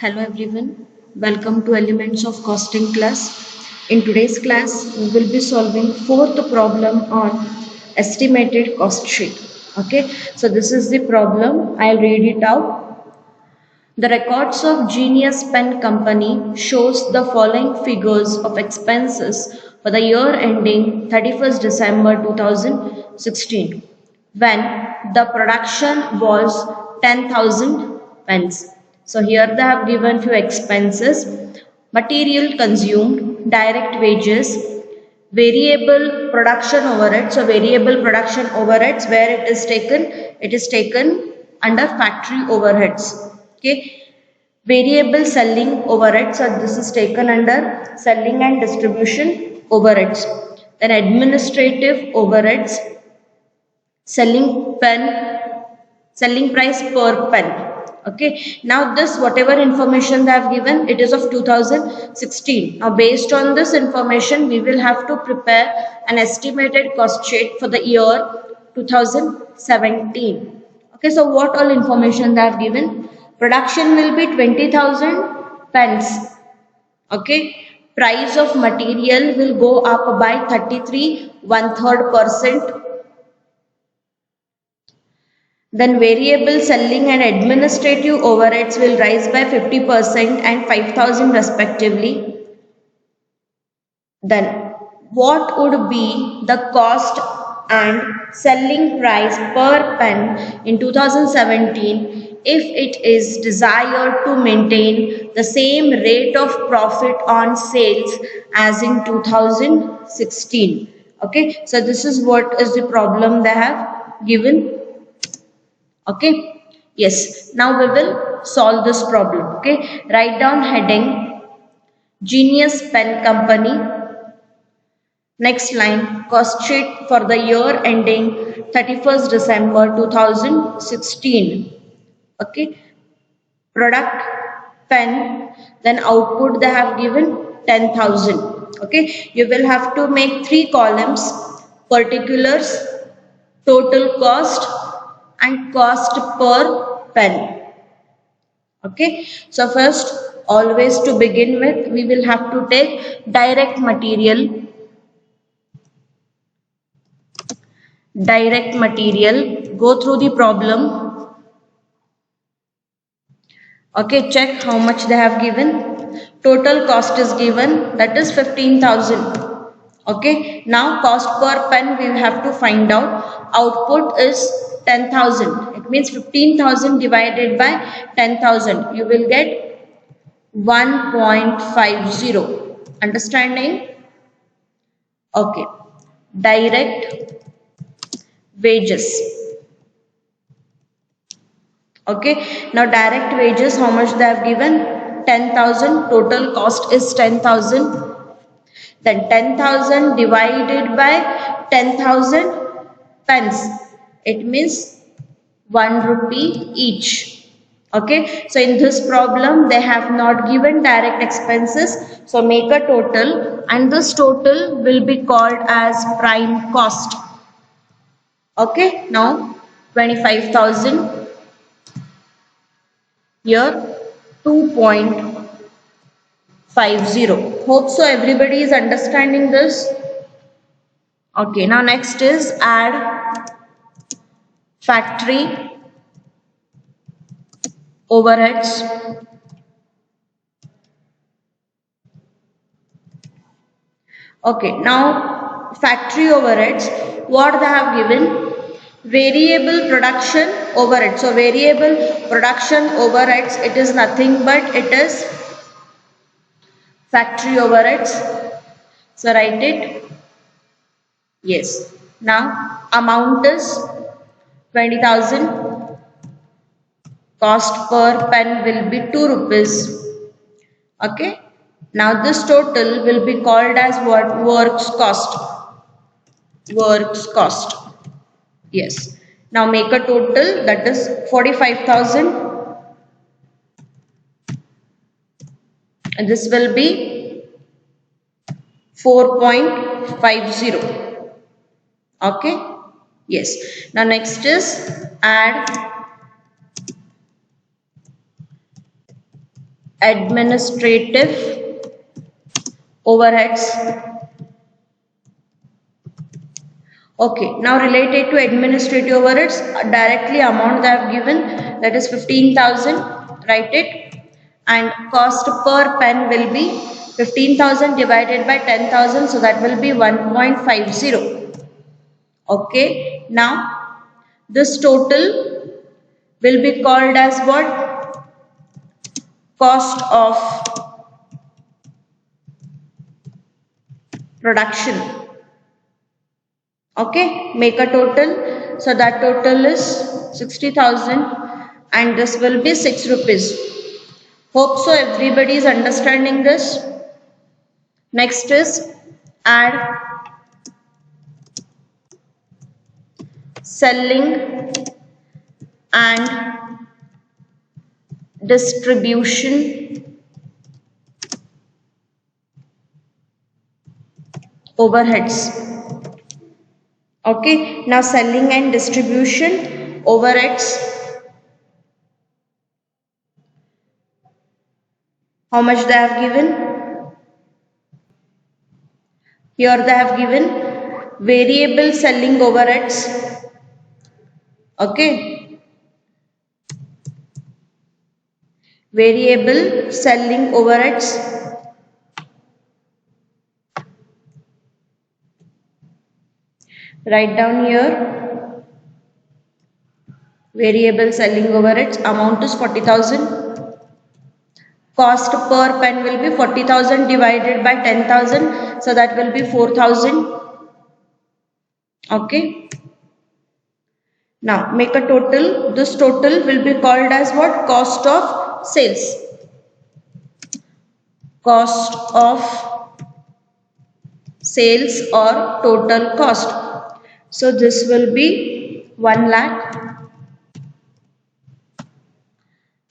Hello everyone, welcome to Elements of Costing class. In today's class, we will be solving fourth problem on estimated cost sheet. Okay, so this is the problem. I'll read it out. The records of Genius Pen Company shows the following figures of expenses for the year ending 31st December 2016 when the production was 10,000 pens. So here they have given few expenses: material consumed, direct wages, variable production overheads. So variable production overheads, where it is taken under factory overheads. Okay, variable selling overheads, so this is taken under selling and distribution overheads. Then administrative overheads, selling pen, selling price per pen. Okay, now this whatever information they have given, it is of 2016. Now based on this information, we will have to prepare an estimated cost sheet for the year 2017. Okay, so what all information they have given? Production will be 20,000 pens. Okay, price of material will go up by 33 1/3%. Then variable selling and administrative overheads will rise by 50% and 5,000 respectively. Then what would be the cost and selling price per pen in 2017 if it is desired to maintain the same rate of profit on sales as in 2016? Okay, so this is what is the problem they have given. Okay, yes, now we will solve this problem. Okay, write down heading Genius Pen Company. Next line, cost sheet for the year ending 31st December 2016. Okay, product pen, then output they have given 10,000. Okay, you will have to make three columns: particulars, total cost, and cost per pen. Okay, so first, always to begin with, we will have to take direct material. Direct material, go through the problem. Okay, check how much they have given. Total cost is given, that is 15,000. Okay, now cost per pen we have to find out. Output is 10,000. It means 15,000 divided by 10,000. You will get 1.50. Understanding? Okay. Direct wages. Okay. Now direct wages, how much they have given? 10,000. Total cost is 10,000. Then 10,000 divided by 10,000 pence. It means 1 rupee each. Okay, so in this problem they have not given direct expenses, so make a total and this total will be called as prime cost. Okay, now 25,000 here, 2.50. Hope so everybody is understanding this. Okay, now next is add factory overheads. Okay, now factory overheads, what they have given? Variable production overhead. So variable production overheads, it is nothing but it is factory overheads. So write it. Yes. Now amount is 20,000. Cost per pen will be 2 rupees. Okay. Now this total will be called as what? Works cost. Works cost. Yes. Now make a total, that is 45,000. And this will be 4.50. Okay. Yes. Now next is add administrative overheads. Okay, now related to administrative overheads, directly amount they have given, that is 15,000, write it, and cost per pen will be 15,000 divided by 10,000, so that will be 1.50. Okay, now this total will be called as what? Cost of production. Okay, make a total. So that total is 60,000 and this will be 6 rupees. Hope so everybody is understanding this. Next is add selling and distribution overheads. Okay, now selling and distribution overheads. How much they have given? Here they have given variable selling overheads. Okay, variable selling overheads. Write down here, variable selling overheads amount is 40,000. Cost per pen will be 40,000 divided by 10,000, so that will be 4,000. Okay. Now make a total. This total will be called as what? Cost of sales. Cost of sales or total cost. So this will be 1 lakh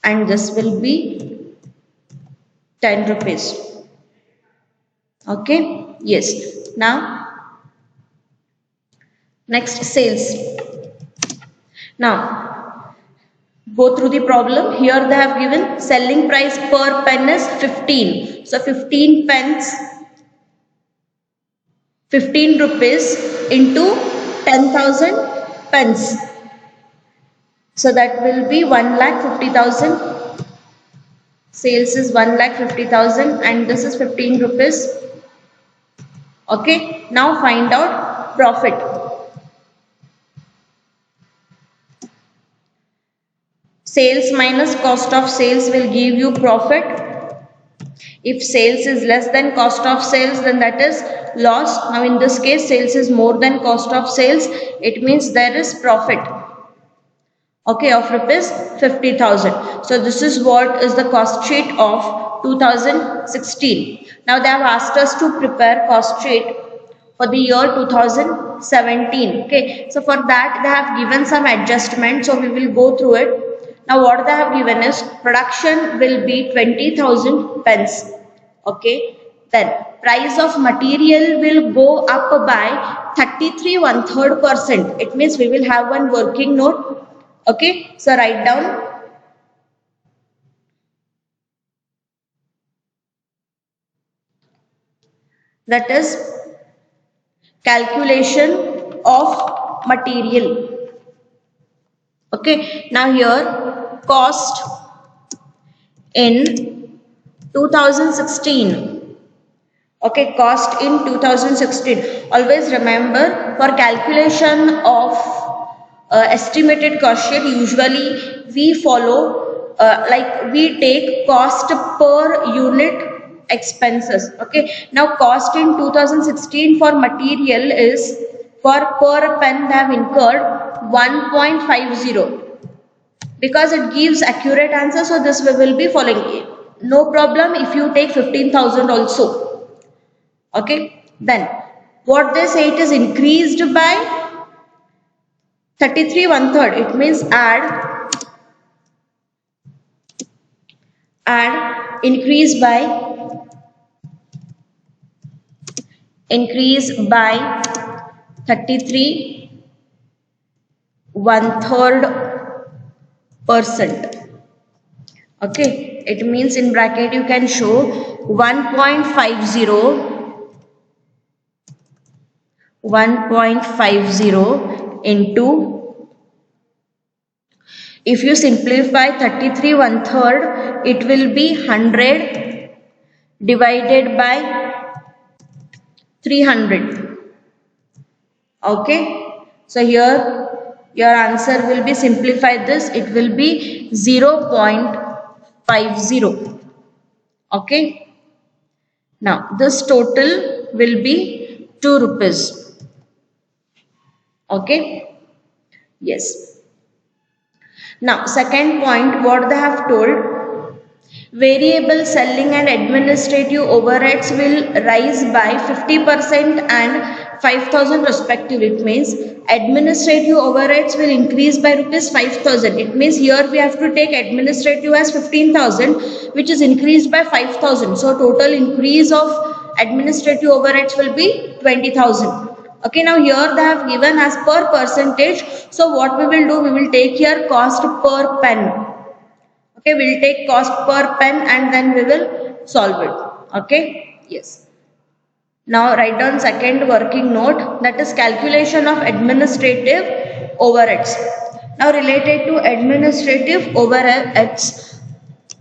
and this will be 10 rupees. Okay. Yes. Now next sales. Now go through the problem. Here they have given selling price per pen is 15. So 15 pens, 15 rupees into 10,000 pens. So that will be 1,50,000. Sales is 1,50,000 and this is 15 rupees. Okay. Now find out profit. Sales minus cost of sales will give you profit. If sales is less than cost of sales, then that is loss. Now in this case, sales is more than cost of sales. It means there is profit. Okay, of rupees 50,000. So this is what is the cost sheet of 2016. Now they have asked us to prepare cost sheet for the year 2017. Okay, so for that they have given some adjustments. So we will go through it. Now what they have given is production will be 20,000 pens. Okay. Then price of material will go up by 33 1/3%. It means we will have one working note. Okay. So write down. That is calculation of material. Okay. Now here cost in 2016. Okay, cost in 2016. Always remember, for calculation of estimated cost sheet, usually we follow like we take cost per unit expenses. Okay, now cost in 2016 for material is, for per pen they have incurred 1.50, because it gives accurate answer. So this we will be following. No problem if you take 15,000 also. Okay, then what they say, it is increased by 33 1/3. It means add increase by 33 1/3%. Okay, it means in bracket you can show 1.50 into, if you simplify 33 1/3, it will be 100 divided by 300. Okay, so here your answer will be, simplified this, it will be 0.50. Okay, now this total will be 2 rupees. Okay, yes. Now second point, what they have told, variable selling and administrative overheads will rise by 50% and 5,000 respectively. It means administrative overheads will increase by rupees 5,000. It means here we have to take administrative as 15,000, which is increased by 5,000. So total increase of administrative overheads will be 20,000. Okay, now here they have given as per percentage. So what we will do, we will take here cost per pen. Okay, we'll take cost per pen and then we will solve it. Okay, yes. Now write down second working note, that is calculation of administrative overheads. Now related to administrative overheads,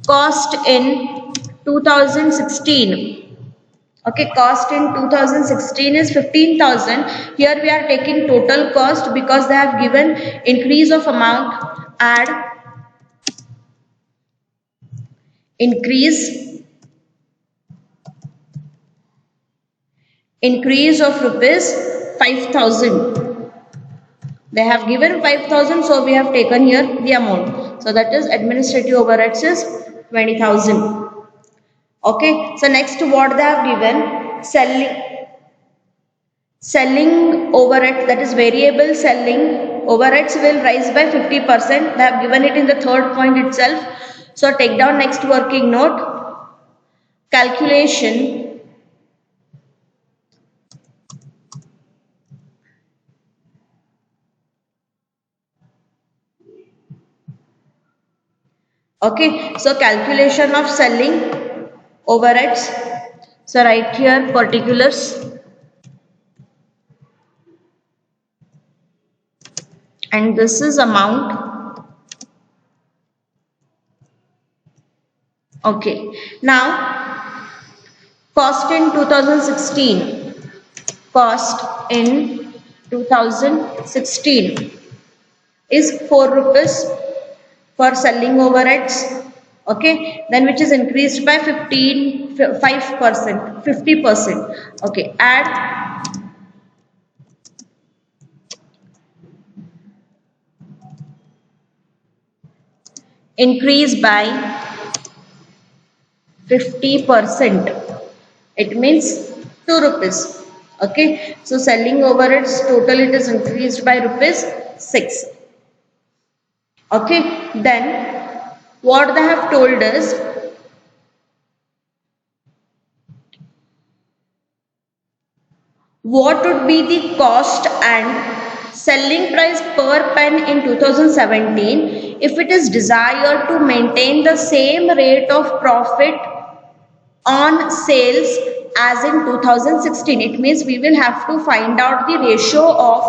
cost in 2016. Okay, cost in 2016 is 15,000. Here we are taking total cost because they have given increase of amount, add increase of rupees 5,000. They have given 5,000, so we have taken here the amount. So that is administrative overheads is 20,000. Okay, so next what they have given, selling overhead, that is variable selling overheads will rise by 50%. They have given it in the third point itself. So take down next working note, calculation okay, so calculation of selling overheads. So write here particulars and this is amount. Okay, now cost in 2016. Cost in 2016 is 4 rupees for selling overheads. Okay, then which is increased by 50%. Okay, add increase by 50%. It means 2 rupees. Okay, so selling overheads total it is increased by rupees 6. Okay, then what they have told us, what would be the cost and selling price per pen in 2017 if it is desired to maintain the same rate of profit on sales as in 2016. It means we will have to find out the ratio of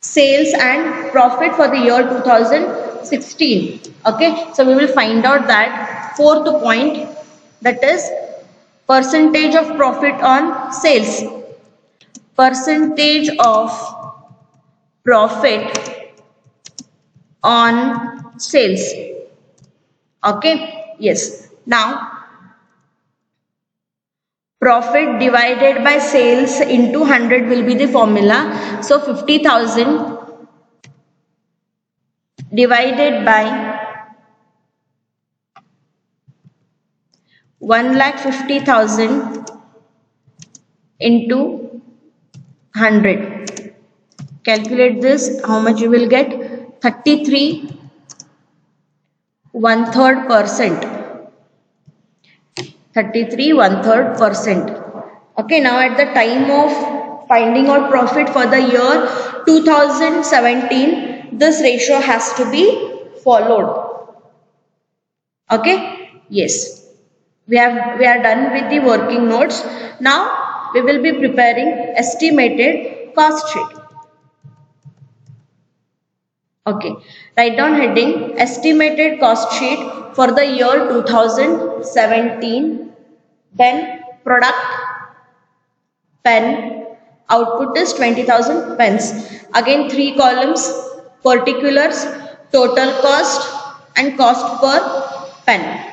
sales and profit for the year 2016. Okay, so we will find out that fourth point, that is percentage of profit on sales. Percentage of profit on sales. Okay, yes. Now profit divided by sales into 100 will be the formula. So 50,000 divided by 1,50,000 into 100. Calculate this, how much you will get? 33 1/3%. 33 1/3%. Okay, now at the time of finding out profit for the year 2017, this ratio has to be followed. Okay, yes, we are done with the working notes. Now we will be preparing estimated cost sheet. Okay, write down heading estimated cost sheet for the year 2017. Then product pen, output is 20,000 pens. Again, three columns: particulars, total cost, and cost per pen.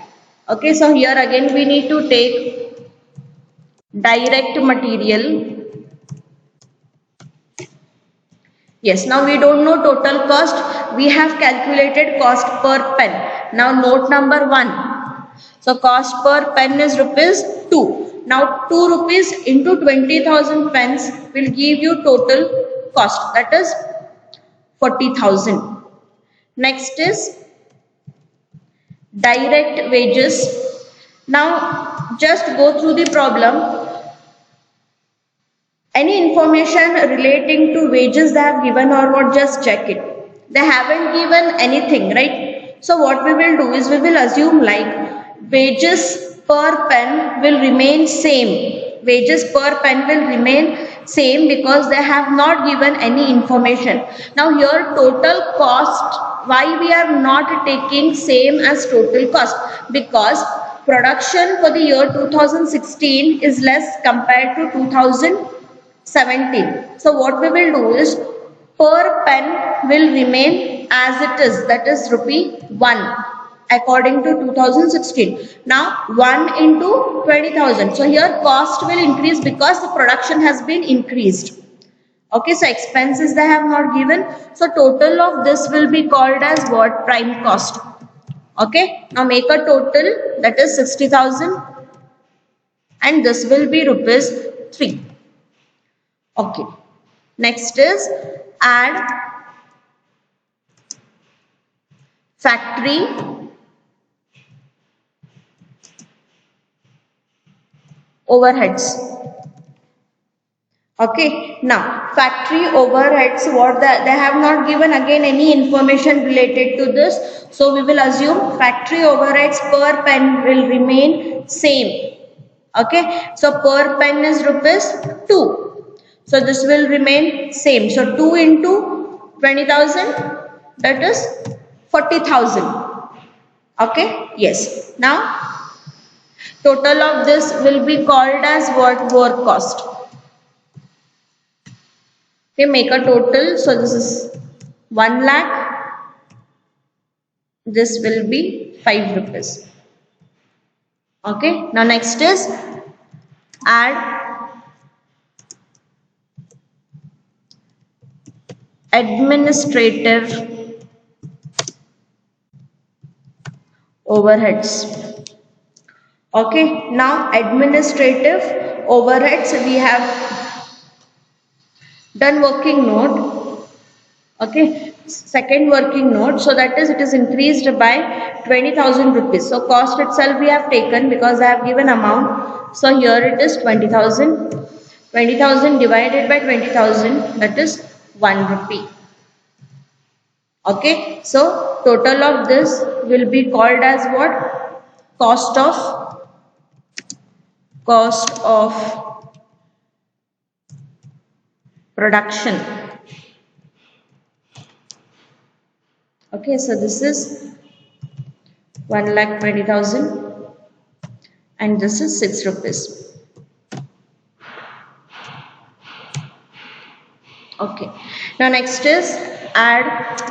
Okay, so here again we need to take direct material. Yes, now we don't know total cost. We have calculated cost per pen. Now note number 1. So cost per pen is rupees 2. Now 2 rupees into 20,000 pens will give you total cost, that is 40,000. Next is direct wages. Now just go through the problem. Any information relating to wages they have given or what, just check it. They haven't given anything, right? So what we will do is we will assume like wages per pen will remain same. Wages per pen will remain same because they have not given any information. Now here total cost, why we are not taking same as total cost? Because production for the year 2016 is less compared to 2017. So what we will do is per pen will remain as it is, that is rupee 1 according to 2016. Now 1 into 20,000. So here cost will increase because the production has been increased. Okay, so expenses they have not given. So total of this will be called as what? Prime cost. Okay, now make a total, that is 60,000, and this will be rupees 3. Okay, next is add factory overheads. Okay, now factory overheads, what they have not given again any information related to this. So we will assume factory overheads per pen will remain same. Okay, so per pen is rupees 2. So this will remain same. So 2 into 20,000, that is 40,000. Okay, yes. Now total of this will be called as what? Work cost. Okay, make a total. So this is 1 lakh. This will be 5 rupees. Okay, now next is add administrative overheads. Okay, now administrative overheads we have done working note. Okay, second working note, so that is it is increased by 20,000 rupees. So cost itself we have taken because I have given amount. So here it is 20,000. 20,000 divided by 20,000, that is 1 rupee. Okay, so total of this will be called as what? Cost of production. Okay, so this is 1,20,000 and this is 6 rupees. Okay, now next is add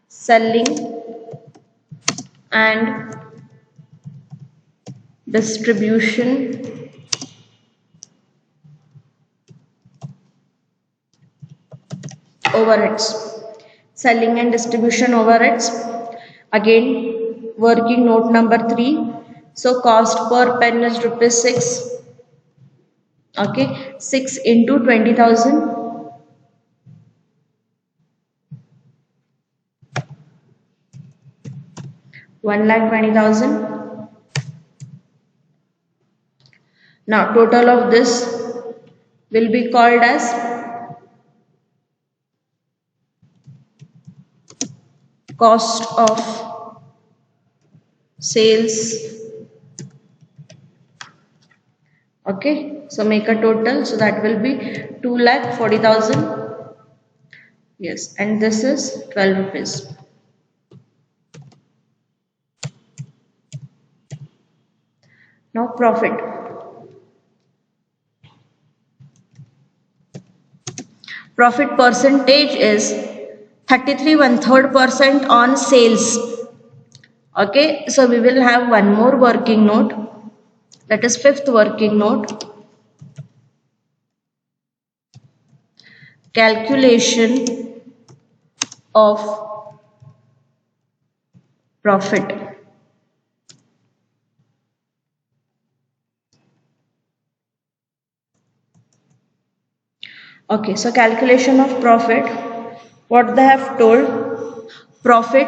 selling and distribution overheads. Selling and distribution overheads. Again, working note number 3. So cost per pen is rupees 6. Okay, 6 into 20,000. 1,20,000. Now total of this will be called as cost of sales. Okay, so make a total, so that will be 2,40,000. Yes, and this is 12 rupees. Now profit. Profit percentage is 33 1/3% on sales. Okay, so we will have one more working note, that is fifth working note. Calculation of profit. Okay, so calculation of profit, what they have told, profit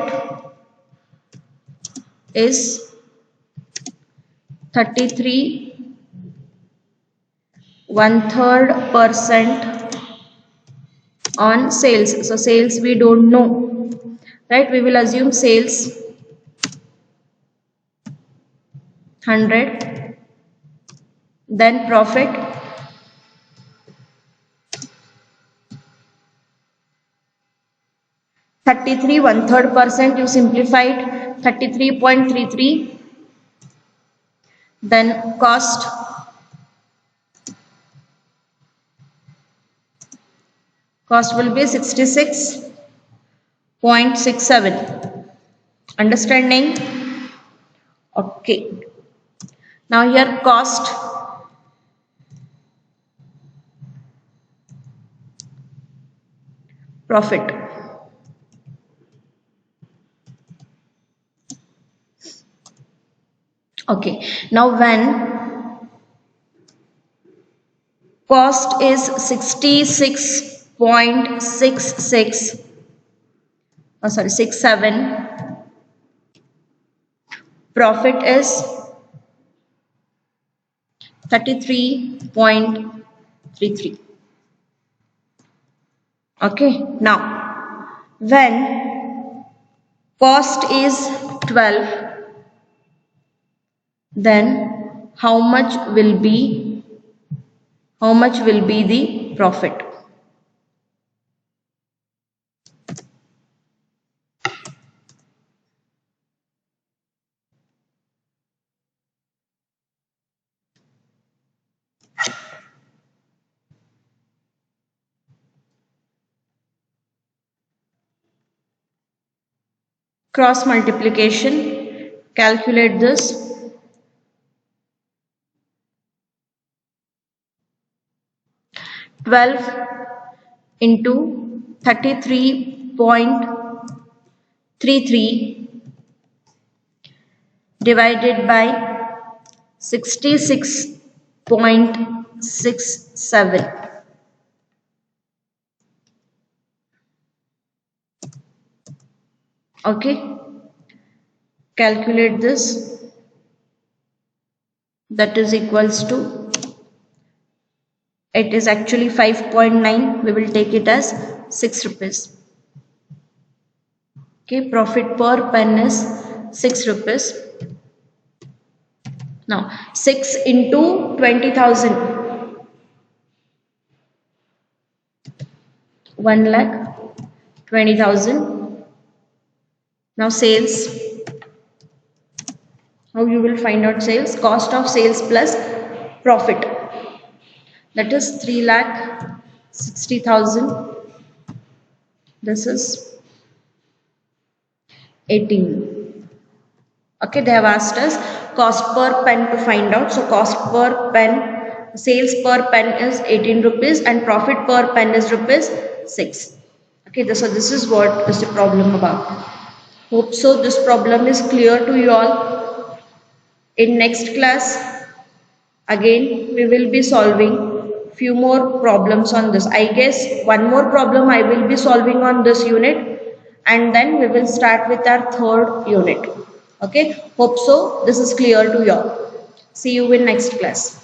is 33 1/3% on sales. So sales we don't know, right? We will assume sales 100, then profit 33 1/3%, you simplified 33.33, then cost will be 66.67. Understanding? Okay, now here cost, profit. Okay, now when cost is 66.66, 67, profit is 33.33. Okay, now when cost is 12, then how much will be the profit? Cross multiplication, calculate this. 12 into 33.33 divided by 66.67. Okay, calculate this. That is equals to, it is actually 5.9, we will take it as 6 rupees. Okay, profit per pen is 6 rupees. Now 6 into 20,000, 1,20,000. Now sales, how you will find out sales? Cost of sales plus profit, that is 3,60,000. This is 18. Okay, they have asked us cost per pen to find out. So cost per pen, sales per pen is 18 rupees and profit per pen is rupees 6. Okay, so this is what is the problem about. Hope so this problem is clear to you all. In next class again we will be solving few more problems on this. I guess one more problem I will be solving on this unit, and then we will start with our third unit. Okay, hope so this is clear to you all. See you in next class.